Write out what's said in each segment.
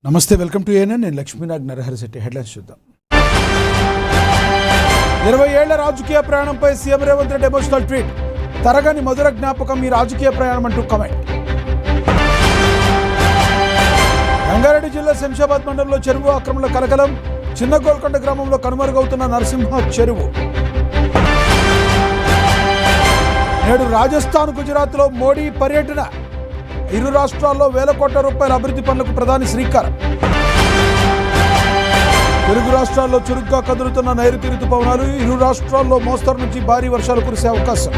నమస్తే, welcome to ANN. నేను Lakshminag Naraharisetti. Headlines చూద్దాం. 20 ఏళ్ల రాజకీయ ప్రయాణంపై CM Revanth Reddy emotional tweet. తరగని మధుర జ్ఞాపకం మీ రాజకీయ ప్రయాణం అంటూ కామెంట్. రంగారెడ్డి జిల్లా శంషాబాద్ మండలంలో చెరువు ఆక్రమణల కలకలం. చిన్న గోల్కొండ గ్రామంలో కనుమరుగవుతున్న నరసింహ చెరువు. నేడు రాజస్థాన్, గుజరాత్లో మోడీ పర్యటన. ఇరు రాష్ట్రాల్లో వేల కోట్ల రూపాయల అభివృద్ధి పనులకు ప్రధాని శ్రీకారం. తెలుగు రాష్ట్రాల్లో చురుగ్గా కదులుతున్న నైరుతి రుతుపవనాలు. ఇరు రాష్ట్రాల్లో మోస్తరు నుంచి భారీ వర్షాలు కురిసే అవకాశం.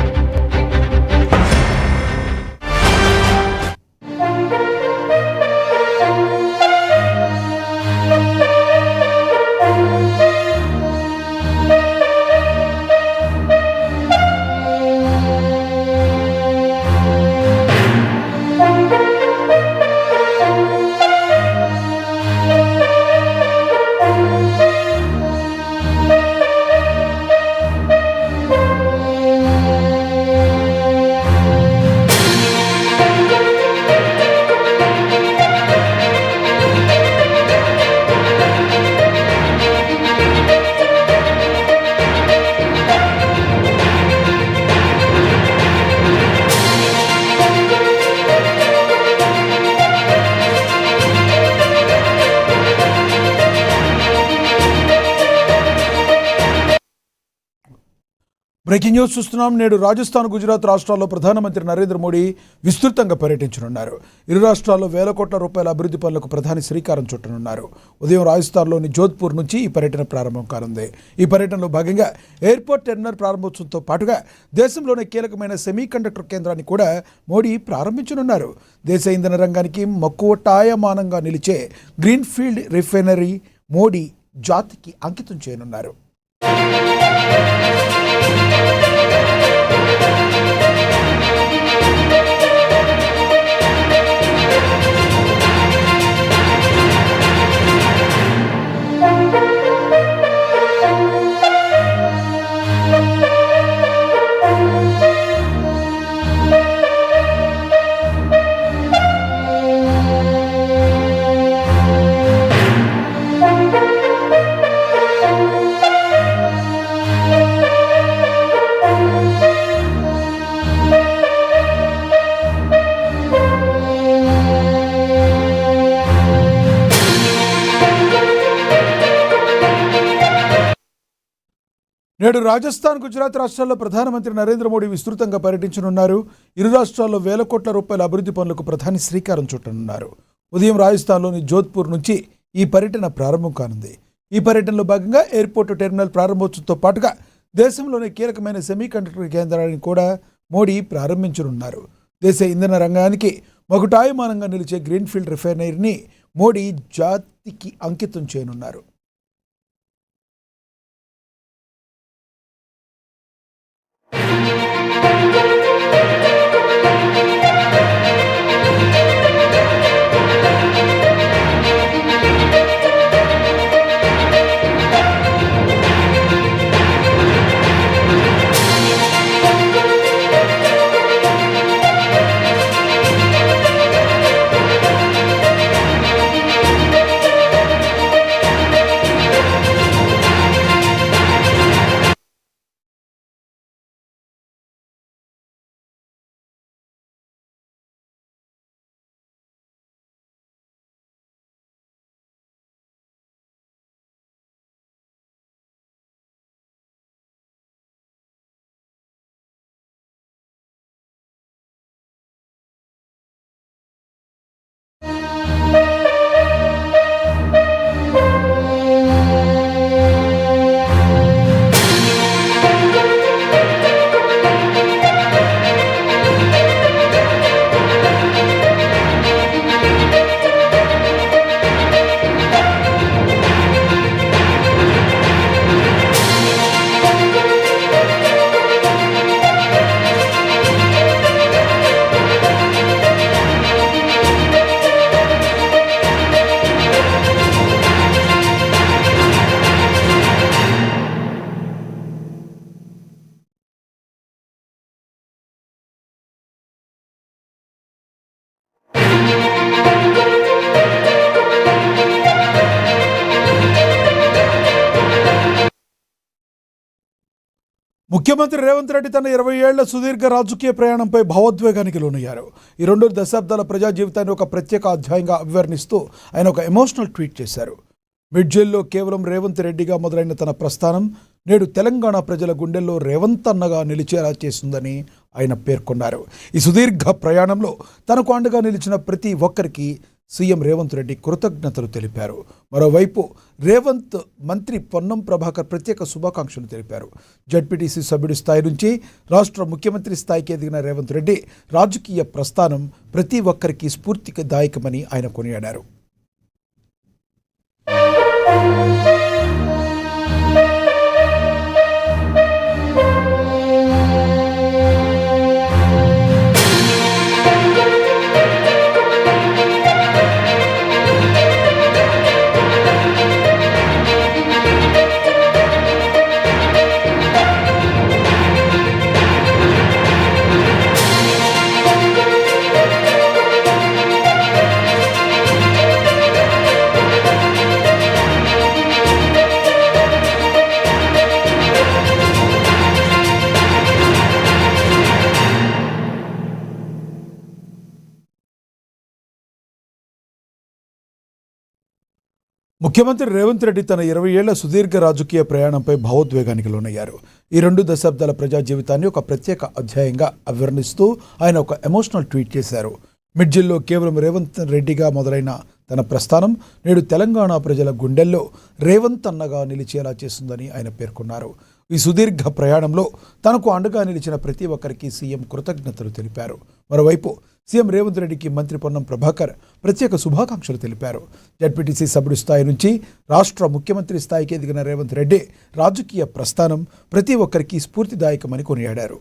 బ్రేకింగ్ న్యూస్ చూస్తున్నాం. నేడు రాజస్థాన్, గుజరాత్ రాష్ట్రాల్లో ప్రధానమంత్రి నరేంద్ర మోడీ విస్తృతంగా పర్యటించనున్నారు. ఇరు రాష్ట్రాల్లో వేల కోట్ల రూపాయల అభివృద్ధి పనులకు ప్రధాని శ్రీకారం చుట్టనున్నారు. ఉదయం రాజస్థాన్లోని జోధ్పూర్ నుంచి ఈ పర్యటన ప్రారంభం కానుంది. ఈ పర్యటనలో భాగంగా ఎయిర్పోర్ట్ టెర్మినల్ ప్రారంభోత్సవంతో పాటుగా దేశంలోనే కీలకమైన సెమీ కండక్టర్ కేంద్రాన్ని కూడా మోడీ ప్రారంభించనున్నారు. దేశ ఇంధన రంగానికి మక్కువటాయమానంగా నిలిచే గ్రీన్ఫీల్డ్ రిఫైనరీ మోడీ జాతికి అంకితం చేయనున్నారు. నేడు రాజస్థాన్, గుజరాత్ రాష్ట్రాల్లో ప్రధానమంత్రి నరేంద్ర మోడీ విస్తృతంగా పర్యటించనున్నారు. ఇరు రాష్ట్రాల్లో వేల కోట్ల రూపాయల అభివృద్ధి పనులకు ప్రధాని శ్రీకారం చుట్టనున్నారు. ఉదయం రాజస్థాన్లోని జోధ్పూర్ నుంచి ఈ పర్యటన ప్రారంభం కానుంది. ఈ పర్యటనలో భాగంగా ఎయిర్పోర్ట్ టెర్మినల్ ప్రారంభోత్సవంతో పాటుగా దేశంలోని కీలకమైన సెమీ కండక్టర్ కేంద్రాన్ని కూడా మోడీ ప్రారంభించనున్నారు. దేశ ఇంధన రంగానికి మకుటాయమానంగా నిలిచే గ్రీన్ఫీల్డ్ రిఫైనరీని మోడీ జాతికి అంకితం చేయనున్నారు. ముఖ్యమంత్రి రేవంత్ రెడ్డి తన 20 ఏళ్ల సుదీర్ఘ రాజకీయ ప్రయాణంపై భావోద్వేగానికి లోనయ్యారు. ఈ 2 దశాబ్దాల ప్రజా జీవితాన్ని ఒక ప్రత్యేక అధ్యాయంగా అభివర్ణిస్తూ ఆయన ఒక ఎమోషనల్ ట్వీట్ చేశారు. మిడ్ జైల్లో కేవలం రేవంత్ రెడ్డిగా మొదలైన తన ప్రస్థానం నేడు తెలంగాణ ప్రజల గుండెల్లో రేవంత్ అన్నగా నిలిచేలా చేస్తుందని ఆయన పేర్కొన్నారు. ఈ సుదీర్ఘ ప్రయాణంలో తనకు అండగా నిలిచిన ప్రతి ఒక్కరికి సీఎం రేవంత్ రెడ్డి కృతజ్ఞతలు తెలిపారు. మరోవైపు రేవంత్ మంత్రి పొన్నం ప్రభాకర్ ప్రత్యేక శుభాకాంక్షలు తెలిపారు. జడ్పీటీసీ సభ్యుడి స్థాయి నుంచి రాష్ట్ర ముఖ్యమంత్రి స్థాయికి ఎదిగిన రేవంత్ రెడ్డి రాజకీయ ప్రస్థానం ప్రతి ఒక్కరికి స్ఫూర్తిదాయకమని ఆయన కొనియాడారు. ముఖ్యమంత్రి రేవంత్ రెడ్డి తన 20 ఏళ్ల సుదీర్ఘ రాజకీయ ప్రయాణంపై భావోద్వేగానికి లోనయ్యారు. ఈ 2 దశాబ్దాల ప్రజా జీవితాన్ని ఒక ప్రత్యేక అధ్యాయంగా అభివర్ణిస్తూ ఆయన ఒక ఎమోషనల్ ట్వీట్ చేశారు. మిడ్ జైల్లో కేవలం రేవంత్ రెడ్డిగా మొదలైన తన ప్రస్థానం నేడు తెలంగాణ ప్రజల గుండెల్లో రేవంత్ అన్నగా నిలిచేలా చేస్తుందని ఆయన పేర్కొన్నారు. ఈ సుదీర్ఘ ప్రయాణంలో తనకు అండగా నిలిచిన ప్రతి ఒక్కరికి సీఎం కృతజ్ఞతలు తెలిపారు. మరోవైపు సీఎం రేవంత్ రెడ్డికి మంత్రి పొన్నం ప్రభాకర్ ప్రత్యేక శుభాకాంక్షలు తెలిపారు. జడ్పీటీసీ సభ్యుడి స్థాయి నుంచి రాష్ట్ర ముఖ్యమంత్రి స్థాయికి ఎదిగిన రేవంత్ రెడ్డి రాజకీయ ప్రస్థానం ప్రతి ఒక్కరికి స్ఫూర్తిదాయకమని కొనియాడారు.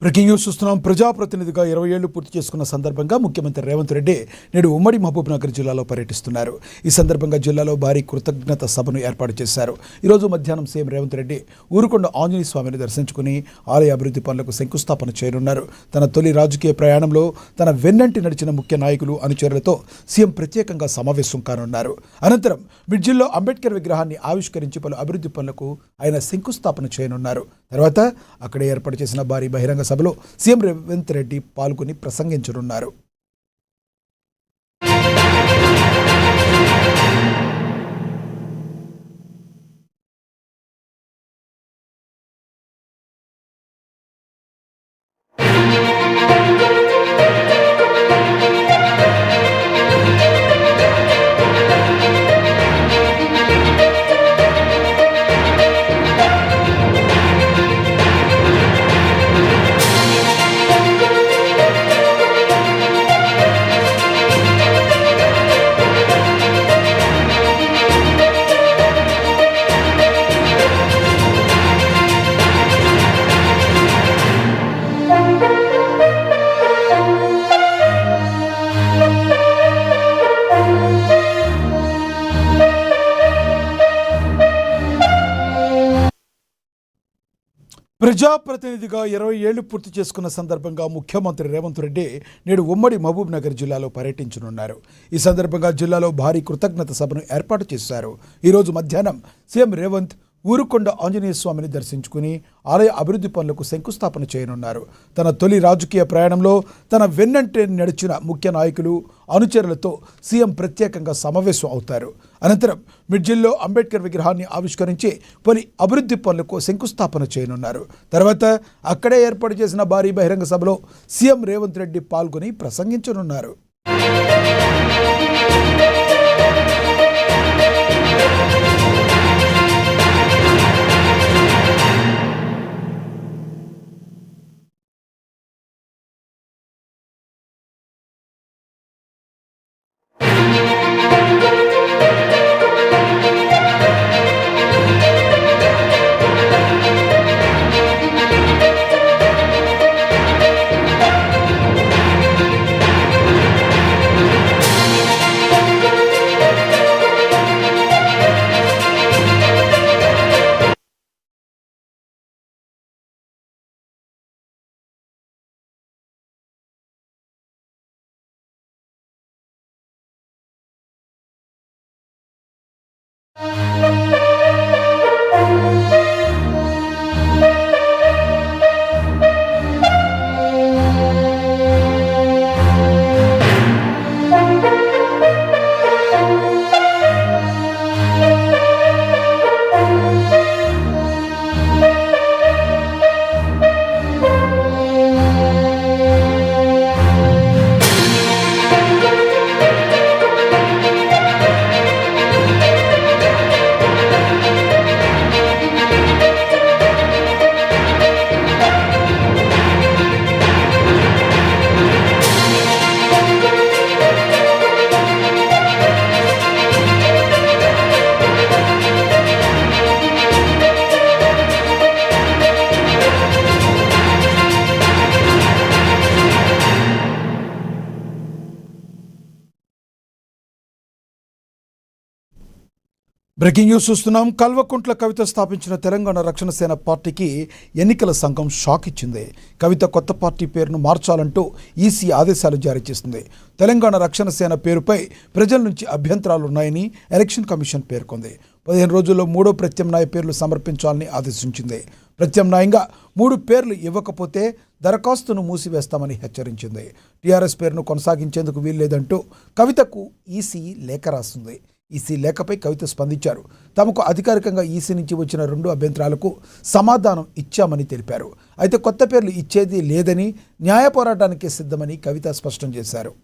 బ్రేకింగ్ న్యూస్ చూస్తున్నాం. ప్రజాప్రతినిధిగా 20 ఏళ్లు పూర్తి చేసుకున్న సందర్భంగా ముఖ్యమంత్రి రేవంత్ రెడ్డి నేడు ఉమ్మడి మహబూబ్నగర్ జిల్లాలో పర్యటిస్తున్నారు. ఈ సందర్భంగా జిల్లాలో భారీ కృతజ్ఞత సభను ఏర్పాటు చేశారు. ఈరోజు మధ్యాహ్నం సీఎం రేవంత్ రెడ్డి ఊరుకొండ ఆంజనేయ స్వామిని దర్శించుకుని ఆలయ అభివృద్ధి పనులకు శంకుస్థాపన చేయనున్నారు. తన తొలి రాజకీయ ప్రయాణంలో తన వెన్నంటి నడిచిన ముఖ్య నాయకులు అనుచరులతో సీఎం ప్రత్యేకంగా సమావేశం కానున్నారు. అనంతరం మిడ్జిల్లో అంబేద్కర్ విగ్రహాన్ని ఆవిష్కరించి పలు అభివృద్ధి పనులకు ఆయన శంకుస్థాపన చేయనున్నారు. తర్వాత అక్కడే ఏర్పాటు చేసిన భారీ బహిరంగ సభలో సీఎం రేవంత్ రెడ్డి పాల్గొని ప్రసంగించనున్నారు. ప్రజాప్రతినిధిగా 20 ఏళ్లు పూర్తి చేసుకున్న సందర్భంగా ముఖ్యమంత్రి రేవంత్ రెడ్డి నేడు ఉమ్మడి మహబూబ్ నగర్ జిల్లాలో పర్యటించనున్నారు. ఈ సందర్భంగా జిల్లాలో భారీ కృతజ్ఞత సభను ఏర్పాటు చేశారు. ఈరోజు మధ్యాహ్నం సీఎం రేవంత్ ఊరుకొండ ఆంజనేయ స్వామిని దర్శించుకుని ఆలయ అభివృద్ధి పనులకు శంకుస్థాపన చేయనున్నారు. తన తొలి రాజకీయ ప్రయాణంలో తన వెన్నంటే నడిచిన ముఖ్య నాయకులు, అనుచరులతో సీఎం ప్రత్యేకంగా సమావేశం అవుతారు. అనంతరం మిడ్జిల్లో అంబేద్కర్ విగ్రహాన్ని ఆవిష్కరించి పలు అభివృద్ధి పనులకు శంకుస్థాపన చేయనున్నారు. తర్వాత అక్కడే ఏర్పాటు చేసిన భారీ బహిరంగ సభలో సీఎం రేవంత్ రెడ్డి పాల్గొని ప్రసంగించనున్నారు. బ్రేకింగ్ న్యూస్ చూస్తున్నాం. కల్వకుంట్ల కవిత స్థాపించిన తెలంగాణ రక్షణ సేన పార్టీకి ఎన్నికల సంఘం షాక్ ఇచ్చింది. కవిత కొత్త పార్టీ పేరును మార్చాలంటూ ఈసీ ఆదేశాలు జారీ చేసింది. తెలంగాణ రక్షణ సేన పేరుపై ప్రజల నుంచి అభ్యంతరాలు ఉన్నాయని ఎలక్షన్ కమిషన్ పేర్కొంది. 15 రోజుల్లో 3వ ప్రత్యామ్నాయ పేర్లు సమర్పించాలని ఆదేశించింది. ప్రత్యామ్నాయంగా 3 పేర్లు ఇవ్వకపోతే దరఖాస్తును మూసివేస్తామని హెచ్చరించింది. టీఆర్ఎస్ పేరును కొనసాగించేందుకు వీల్లేదంటూ కవితకు ఈసీ లేఖ రాసింది. ఈసీ లేఖపై కవిత స్పందించారు. తమకు అధికారికంగా ఈసీ నుంచి వచ్చిన 2 అభ్యంతరాలకు సమాధానం ఇచ్చామని తెలిపారు. అయితే కొత్త పేర్లు ఇచ్చేది లేదని, న్యాయ పోరాటానికి సిద్ధమని కవిత స్పష్టం చేశారు.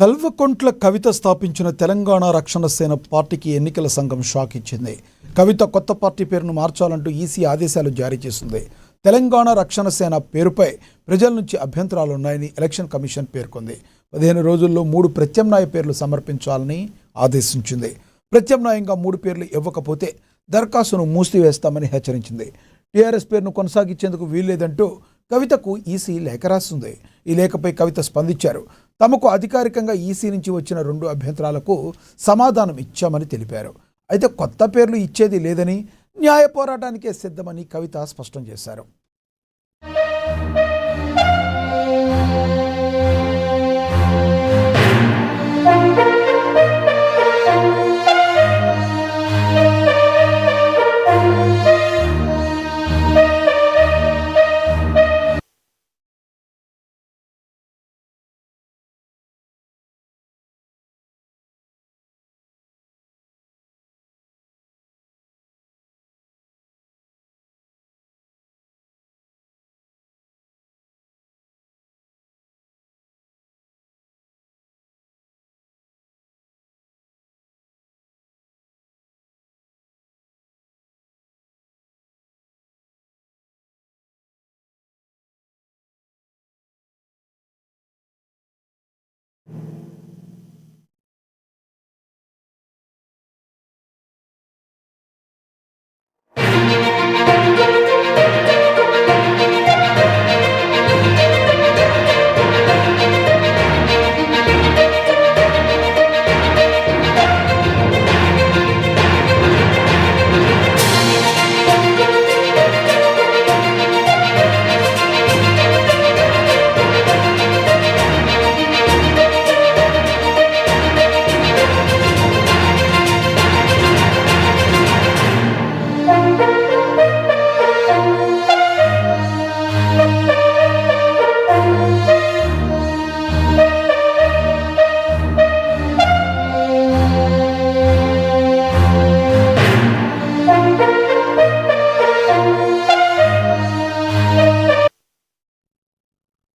కల్వకుంట్ల కవిత స్థాపించిన తెలంగాణ రక్షణ సేన పార్టీకి ఎన్నికల సంఘం షాక్ ఇచ్చింది. కవిత కొత్త పార్టీ పేరును మార్చాలంటూ ఈసీ ఆదేశాలు జారీ చేసింది. తెలంగాణ రక్షణ సేన పేరుపై ప్రజల నుంచి అభ్యంతరాలు ఉన్నాయని ఎలక్షన్ కమిషన్ పేర్కొంది. 15 రోజుల్లో 3 ప్రత్యామ్నాయ పేర్లు సమర్పించాలని ఆదేశించింది. ప్రత్యామ్నాయంగా 3 పేర్లు ఇవ్వకపోతే దరఖాస్తును మూసివేస్తామని హెచ్చరించింది. టీఆర్ఎస్ పేరును కొనసాగించేందుకు వీల్లేదంటూ కవితకు ఈసీ లేఖ రాసింది. ఈ లేఖపై కవిత స్పందించారు. తమకు అధికారికంగా ఈసీ నుంచి వచ్చిన 2 అభ్యంతరాలకు సమాధానం ఇచ్చామని తెలిపారు. అయితే కొత్త పేర్లు ఇచ్చేది లేదని, న్యాయ పోరాటానికే సిద్ధమని కవిత స్పష్టం చేశారు.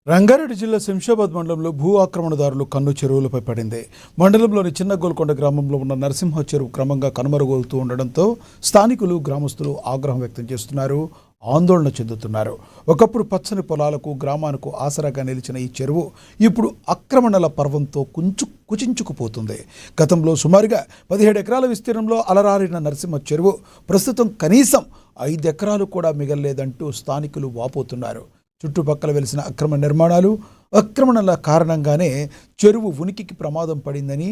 రంగారెడ్డి జిల్లా శంషాబాద్ మండలంలో భూ ఆక్రమణదారులు కన్ను చెరువులపై పడింది. మండలంలోని చిన్న గోల్కొండ గ్రామంలో ఉన్న నరసింహ చెరువు క్రమంగా కనుమరుగవుతూ ఉండడంతో స్థానికులు గ్రామస్తులు ఆగ్రహం వ్యక్తం చేస్తున్నారు, ఆందోళన చెందుతున్నారు. ఒకప్పుడు పచ్చని పొలాలకు గ్రామానికి ఆసరాగా నిలిచిన ఈ చెరువు ఇప్పుడు ఆక్రమణల పర్వంతో కుచించుకుపోతుంది. గతంలో సుమారుగా 17 ఎకరాల విస్తీర్ణంలో అలరారిన నరసింహ చెరువు ప్రస్తుతం కనీసం 5 ఎకరాలు కూడా మిగల్లేదంటూ స్థానికులు వాపోతున్నారు. చుట్టుపక్కల వెలిసిన అక్రమ నిర్మాణాలు, ఆక్రమణల కారణంగానే చెరువు ఉనికికి ప్రమాదం పడిందని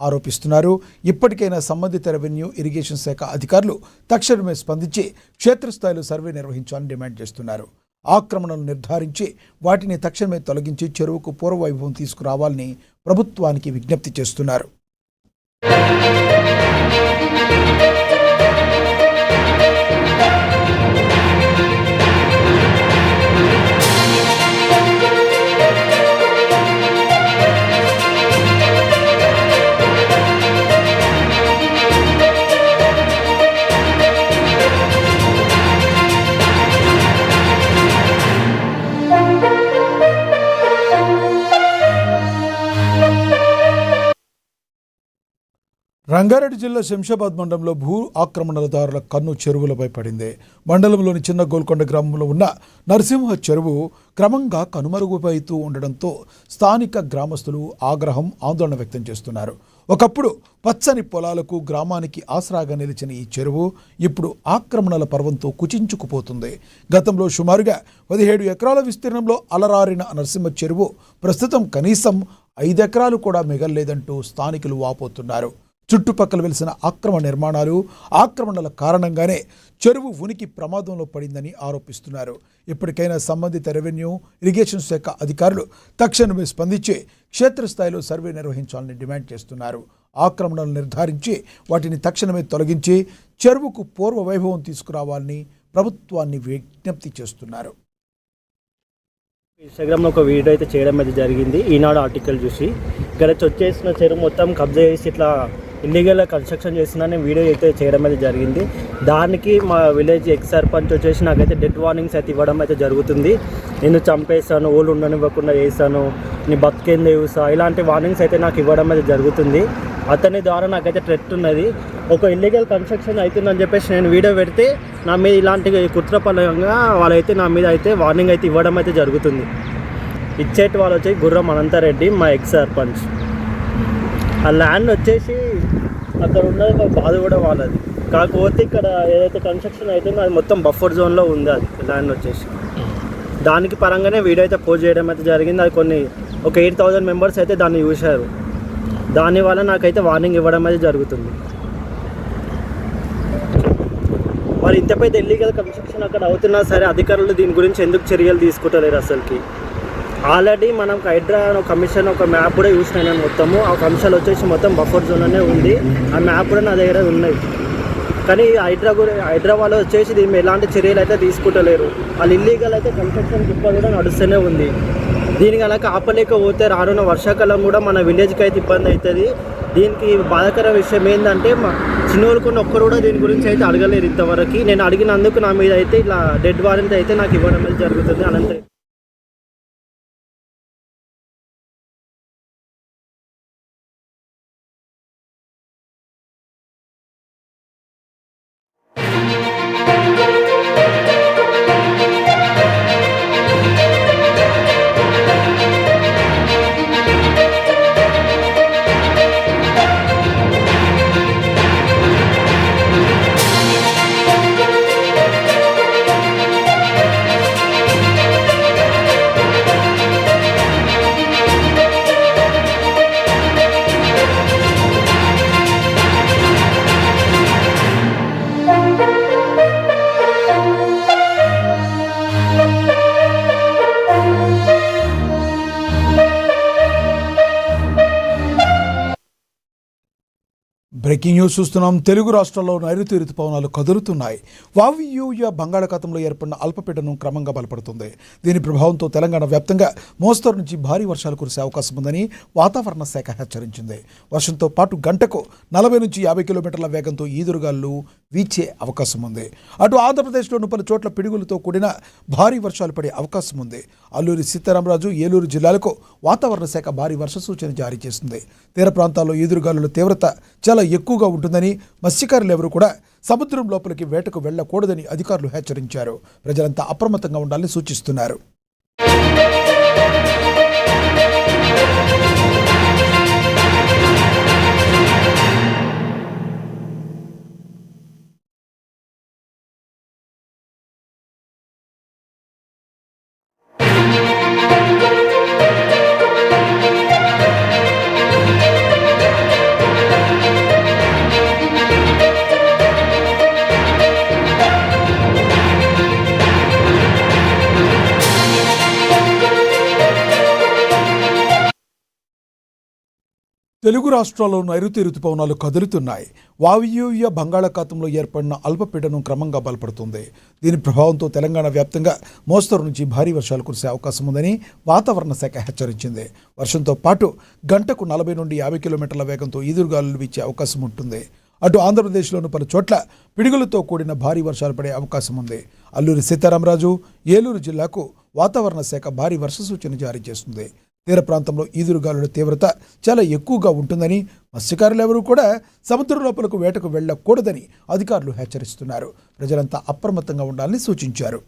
ఆరోపిస్తున్నారు. ఇప్పటికైనా సంబంధిత రెవెన్యూ, ఇరిగేషన్ శాఖ అధికారులు తక్షణమే స్పందించి క్షేత్రస్థాయిలో సర్వే నిర్వహించాలని డిమాండ్ చేస్తున్నారు. ఆక్రమణలు నిర్ధారించి వాటిని తక్షణమే తొలగించి చెరువుకు పూర్వవైభవం తీసుకురావాలని ప్రభుత్వానికి విజ్ఞప్తి చేస్తున్నారు. రంగారెడ్డి జిల్లా శంషాబాద్ మండలంలో భూ ఆక్రమణదారుల కన్ను చెరువులపై పడింది. మండలంలోని చిన్న గోల్కొండ గ్రామంలో ఉన్న నరసింహ చెరువు క్రమంగా కనుమరుగుపోతూ ఉండడంతో స్థానిక గ్రామస్తులు ఆగ్రహం, ఆందోళన వ్యక్తం చేస్తున్నారు. ఒకప్పుడు పచ్చని పొలాలకు గ్రామానికి ఆసరాగా నిలిచిన ఈ చెరువు ఇప్పుడు ఆక్రమణల పర్వంతో కుచించుకుపోతుంది. గతంలో సుమారుగా 17 ఎకరాల విస్తీర్ణంలో అలరారిన నరసింహ చెరువు ప్రస్తుతం కనీసం 5 ఎకరాలు కూడా మిగల్లేదంటూ స్థానికులు వాపోతున్నారు. చుట్టుపక్కల వెలిసిన అక్రమ నిర్మాణాలు, ఆక్రమణల కారణంగానే చెరువు ఉనికి ప్రమాదంలో పడిందని ఆరోపిస్తున్నారు. ఇప్పటికైనా సంబంధిత రెవెన్యూ, ఇరిగేషన్ శాఖ అధికారులు తక్షణమే స్పందించి క్షేత్రస్థాయిలో సర్వే నిర్వహించాలని డిమాండ్ చేస్తున్నారు. ఆక్రమణలు నిర్ధారించి వాటిని తక్షణమే తొలగించి చెరువుకు పూర్వ వైభవం తీసుకురావాలని ప్రభుత్వాన్ని విజ్ఞప్తి చేస్తున్నారు. ఇన్స్టాగ్రామ్లో ఒక వీడియో అయితే చేయడం అయితే జరిగింది. ఈనాడు ఆర్టికల్ చూసి ఇక్కడ వచ్చేసిన చెరువు మొత్తం కబ్జా చేసి ఇట్లా ఇల్లీగల్ కన్స్ట్రక్షన్ చేస్తున్నారని వీడియో అయితే చేయడం అయితే జరిగింది. దానికి మా విలేజ్ ఎక్స్ సర్పంచ్ వచ్చేసి నాకైతే డెడ్ వార్నింగ్స్ అయితే ఇవ్వడం అయితే జరుగుతుంది. నేను చంపేస్తాను, ఓళ్ళు ఉండనివ్వకుండా చేస్తాను, నీ బతికేంది చూసా, ఇలాంటి వార్నింగ్స్ అయితే నాకు ఇవ్వడం అయితే జరుగుతుంది. అతని ద్వారా నాకైతే థ్రెట్ ఉన్నది. ఒక ఇల్లీగల్ కన్స్ట్రక్షన్ అవుతుందని చెప్పేసి నేను వీడియో పెడితే నా మీద ఇలాంటి కుట్రపరంగా వాళ్ళైతే నా మీద అయితే వార్నింగ్ అయితే ఇవ్వడం అయితే జరుగుతుంది. ఇచ్చేటి వాళ్ళు వచ్చి గుర్రం అనంతారెడ్డి, మా ఎక్స్ సర్పంచ్. ఆ ల్యాండ్ వచ్చేసి అక్కడ ఉన్నది బాధ కూడా వాళ్ళది. కాకపోతే ఇక్కడ ఏదైతే కన్స్ట్రక్షన్ అవుతుందో అది మొత్తం బఫర్ జోన్లో ఉంది. అది ల్యాండ్ వచ్చేసి దానికి పరంగానే వీడియో అయితే పోస్ట్ చేయడం అయితే జరిగింది. అది ఒక 8,000 మెంబర్స్ అయితే దాన్ని చూశారు. దానివల్ల నాకైతే వార్నింగ్ ఇవ్వడం అయితే జరుగుతుంది. మరి ఇంత పెద్ద ఇల్లీగల్ కన్స్ట్రక్షన్ అక్కడ అవుతున్నా సరే అధికారులు దీని గురించి ఎందుకు చర్యలు తీసుకుంటలేరు అసలుకి? ఆల్రెడీ మనం హైడ్రా కమిషన్ ఒక మ్యాప్ కూడా చూసినాను నేను మొత్తము. ఆ కమిషన్ వచ్చేసి మొత్తం బఫర్ జోన్లోనే ఉంది. ఆ మ్యాప్ కూడా నా దగ్గర ఉన్నాయి. కానీ హైడ్రా వాళ్ళు వచ్చేసి దీని ఎలాంటి చర్యలు అయితే తీసుకుంటలేరు. వాళ్ళు ఇల్లీగల్ అయితే కన్స్ట్రక్షన్ ఇప్పుడు కూడా నడుస్తూనే ఉంది. దీని కనుక ఆపలేకపోతే రానున్న వర్షాకాలం కూడా మన విలేజ్కి అయితే ఇబ్బంది అవుతుంది. దీనికి బాధాకర విషయం ఏంటంటే చిన్నోళ్ళకున్న ఒక్కరు కూడా దీని గురించి అయితే అడగలేరు ఇంతవరకు. నేను అడిగినందుకు నా మీద అయితే ఇలా డెడ్ వారెంట్ అయితే నాకు ఇవ్వడం అయితే జరుగుతుంది. అనంతరం బ్రేకింగ్ న్యూస్ చూస్తున్నాం. తెలుగు రాష్ట్రాల్లో నైరుతి రుతుపవనాలు కదులుతున్నాయి. వాయువ్య బంగాళాఖాతంలో ఏర్పడిన అల్పపీడనం క్రమంగా బలపడుతుంది. దీని ప్రభావంతో తెలంగాణ వ్యాప్తంగా మోస్తరు నుంచి భారీ వర్షాలు కురిసే అవకాశం ఉందని వాతావరణ శాఖ హెచ్చరించింది. వర్షంతో పాటు గంటకు 40 నుంచి 50 కిలోమీటర్ల వేగంతో ఈదురుగాలు వీచే అవకాశం ఉంది. అటు ఆంధ్రప్రదేశ్లోని పలు చోట్ల పిడుగులతో కూడిన భారీ వర్షాలు పడే అవకాశం ఉంది. అల్లూరి సీతారామరాజు, ఏలూరు జిల్లాలకు వాతావరణ శాఖ భారీ వర్ష సూచన జారీ చేసింది. తీర ప్రాంతాల్లో ఈదురుగాలుల తీవ్రత చాలా ఎక్కువగా ఉంటుందని, మత్స్యకారులు ఎవరూ కూడా సముద్రం లోపలికి వేటకు వెళ్లకూడదని అధికారులు హెచ్చరించారు. ప్రజలంతా అప్రమత్తంగా ఉండాలని సూచిస్తున్నారు. తెలుగు రాష్ట్రాల్లో నైరుతి రుతుపవనాలు కదులుతున్నాయి. వాయువ్య బంగాళాఖాతంలో ఏర్పడిన అల్పపీడనం క్రమంగా బలపడుతుంది. దీని ప్రభావంతో తెలంగాణ వ్యాప్తంగా మోస్తరు నుంచి భారీ వర్షాలు కురిసే అవకాశం ఉందని వాతావరణ శాఖ హెచ్చరించింది. వర్షంతో పాటు గంటకు 40 నుండి 50 కిలోమీటర్ల వేగంతో ఈదురుగాలులు వీచే అవకాశం ఉంటుంది. అటు ఆంధ్రప్రదేశ్లోని పలు చోట్ల పిడుగులతో కూడిన భారీ వర్షాలు పడే అవకాశం ఉంది. అల్లూరి సీతారామరాజు, ఏలూరు జిల్లాకు వాతావరణ శాఖ భారీ వర్ష సూచన జారీ చేస్తుంది. తీర ప్రాంతంలో ఈదురుగాలుల తీవ్రత చాలా ఎక్కువగా ఉంటుందని, మత్స్యకారులు ఎవరూ కూడా సముద్రం లోపలకు వేటకు వెళ్లకూడదని అధికారులు హెచ్చరిస్తున్నారు. ప్రజలంతా అప్రమత్తంగా ఉండాలని సూచించారు.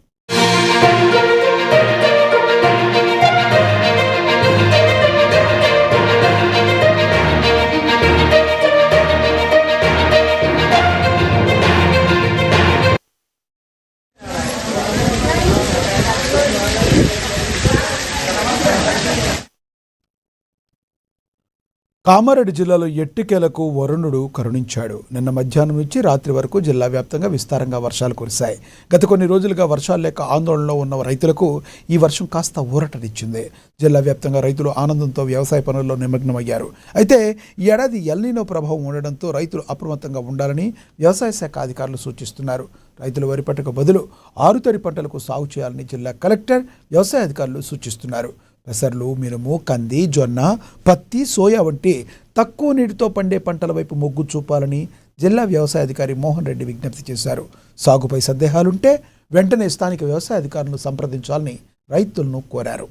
కామారెడ్డి జిల్లాలో ఎట్టికేలకు వరుణుడు కరుణించాడు. నిన్న మధ్యాహ్నం నుంచి రాత్రి వరకు జిల్లా వ్యాప్తంగా విస్తారంగా వర్షాలు కురిశాయి. గత కొన్ని రోజులుగా వర్షాలు లేక ఆందోళనలో ఉన్న రైతులకు ఈ వర్షం కాస్త ఊరటనిచ్చింది. జిల్లా వ్యాప్తంగా రైతులు ఆనందంతో వ్యవసాయ పనుల్లో నిమగ్నమయ్యారు. అయితే ఈ ఏడాది ఎల్నినో ప్రభావం ఉండడంతో రైతులు అప్రమత్తంగా ఉండాలని వ్యవసాయ శాఖ అధికారులు సూచిస్తున్నారు. రైతులు వరి పంటకు బదులు ఆరుతడి పంటలకు సాగు చేయాలని జిల్లా కలెక్టర్, వ్యవసాయ అధికారులు సూచిస్తున్నారు. పెసర్లు, మినుము, కంది, జొన్న, పత్తి, సోయా వంటి తక్కువ నీటితో పండే పంటల వైపు మొగ్గు చూపాలని జిల్లా వ్యవసాయ అధికారి మోహన్ రెడ్డి విజ్ఞప్తి చేశారు. సాగుపై సందేహాలుంటే వెంటనే స్థానిక వ్యవసాయ అధికారులను సంప్రదించాలని రైతులను కోరారు.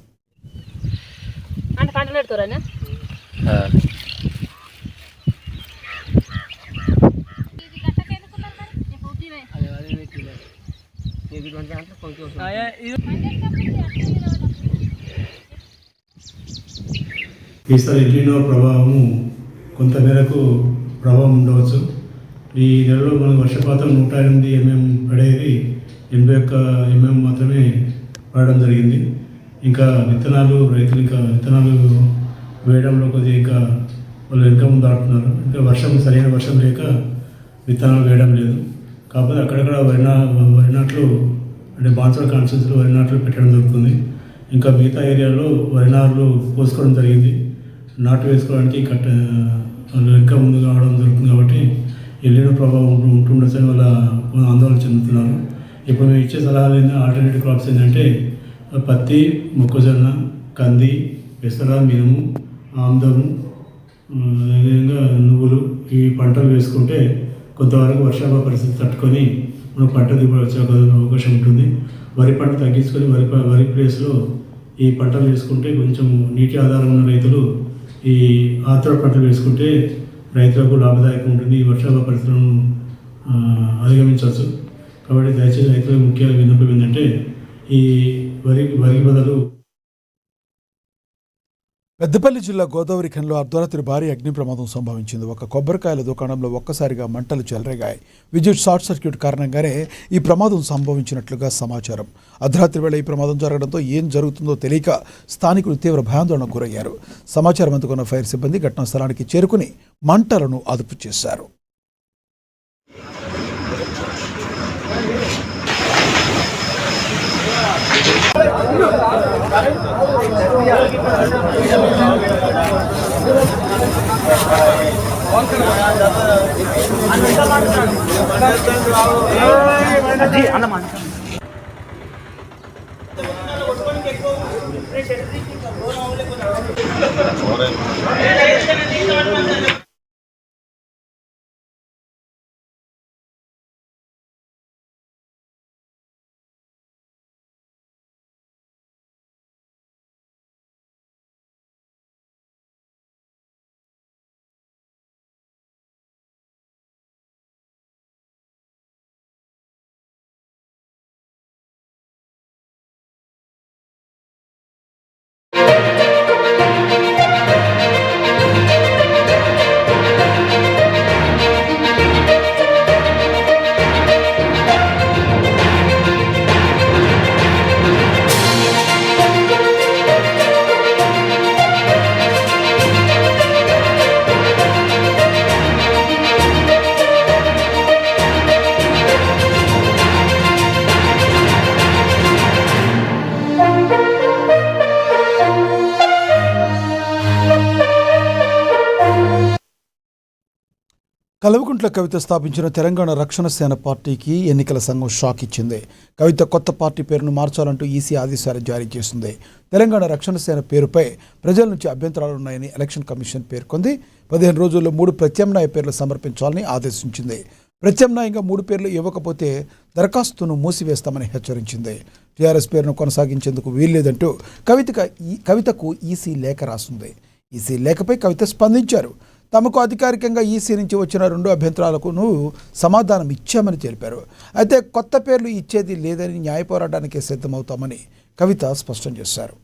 ఈసారి ఎల్నినో ప్రభావము కొంతమేరకు ప్రభావం ఉండవచ్చు. ఈ నెలలో మనకు వర్షపాతం 108 mm పడేది 81 mm మాత్రమే పడడం జరిగింది. ఇంకా విత్తనాలు రైతులు విత్తనాలు వేయడంలో కొద్దిగా ఇంకా వాళ్ళు వెనక ముందు ఆడుతున్నారు. ఇంకా సరైన వర్షం లేక విత్తనాలు వేయడం లేదు. కాకపోతే అక్కడక్కడ వరి నాట్లు అంటే బాన్సర్ కాన్స్టిట్యూన్సీలో వరి నాట్లు పెట్టడం జరుగుతుంది. ఇంకా మిగతా ఏరియాలో వరి నాట్లు పోసుకోవడం జరిగింది. నాటు వేసుకోవడానికి వాళ్ళు ఇంకా ముందు కావడం జరుగుతుంది. కాబట్టి ఎల్నినో ప్రభావం ఉంటుండొచ్చని వాళ్ళ ఆందోళన చెందుతున్నారు. ఇప్పుడు మేము ఇచ్చే సలహాలు ఆల్టర్నేటివ్ క్రాప్స్ ఏంటంటే పత్తి, మొక్కజొన్న, కంది, పెసర, మినుము, ఆముదము, అదేవిధంగా నువ్వులు ఈ పంటలు వేసుకుంటే కొంతవరకు వర్షాభావ పరిస్థితి తట్టుకొని మనకు పంట దిగుబడి వచ్చే అవకాశం ఉంటుంది. వరి పంట తగ్గించుకొని వరి ప్లేస్లో ఈ పంటలు వేసుకుంటే కొంచెం నీటి ఆధారం ఉన్న రైతులు ఈ ఆతర పంటలు వేసుకుంటే రైతులకు లాభదాయకం ఉంటుంది. ఈ వర్షాభావ పరిస్థితులను అధిగమించవచ్చు. కాబట్టి దయచేసి రైతులకు ముఖ్య విన్నపం ఏంటంటే ఈ వరి బదులు పెద్దపల్లి జిల్లా గోదావరి ఖనిలో అర్ధరాత్రి భారీ అగ్ని ప్రమాదం సంభవించింది. ఒక కొబ్బరికాయల దుకాణంలో ఒక్కసారిగా మంటలు చెలరేగాయి. విద్యుత్ షార్ట్ సర్క్యూట్ కారణంగానే ఈ ప్రమాదం సంభవించినట్లుగా సమాచారం. అర్ధరాత్రి వేళ ఈ ప్రమాదం జరగడంతో ఏం జరుగుతుందో తెలియక స్థానికులు తీవ్ర భయాందోళనకు గురయ్యారు. సమాచారం అందుకున్న ఫైర్ సిబ్బంది ఘటనా స్థలానికి చేరుకుని మంటలను అదుపు చేశారు. Gracias. కల్వకుంట్ల కవిత స్థాపించిన తెలంగాణ రక్షణ సేన పార్టీకి ఎన్నికల సంఘం షాక్ ఇచ్చింది. కవిత కొత్త పార్టీ పేరును మార్చాలంటూ ఈసీ ఆదేశాలు జారీ చేసింది. తెలంగాణ రక్షణ సేన పేరుపై ప్రజల నుంచి అభ్యంతరాలున్నాయని ఎలక్షన్ కమిషన్ పేర్కొంది. 15 రోజుల్లో 3 ప్రత్యామ్నాయ పేర్లు సమర్పించాలని ఆదేశించింది. ప్రత్యామ్నాయంగా 3 పేర్లు ఇవ్వకపోతే దరఖాస్తును మూసివేస్తామని హెచ్చరించింది. టీఆర్ఎస్ పేరును కొనసాగించేందుకు వీల్లేదంటూ కవితకు ఈసీ లేఖ రాసింది. ఈసీ లేఖపై కవిత స్పందించారు. తమకు అధికారికంగా ఈసీ నుంచి వచ్చిన 2 అభ్యంతరాలకు సమాధానం ఇచ్చామని తెలిపారు. అయితే కొత్త పేర్లు ఇచ్చేది లేదని న్యాయ పోరాటానికి సిద్ధమవుతామని కవిత స్పష్టం చేశారు.